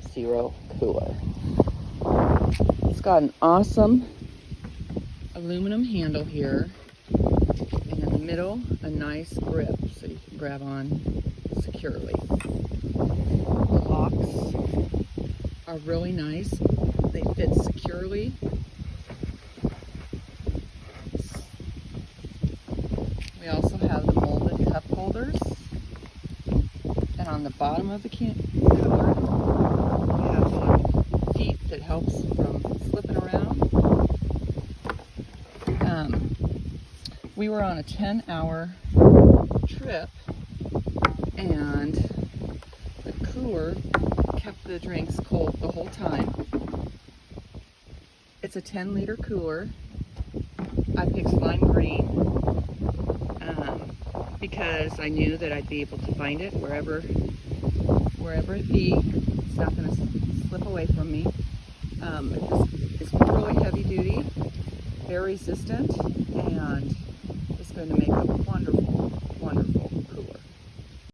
Zero cooler. It's got an awesome aluminum handle here, and in the middle a nice grip so you can grab on securely. The locks are really nice. They fit securely. We also have the molded cup holders, and on the bottom of the cover we have the feet that helps from slipping around. We were on a 10-hour trip, and the cooler kept the drinks cold the whole time. It's a 10-liter cooler. I picked lime green because I knew that I'd be able to find it wherever it be. It's not going to slip away from me. It's really heavy duty, very resistant, and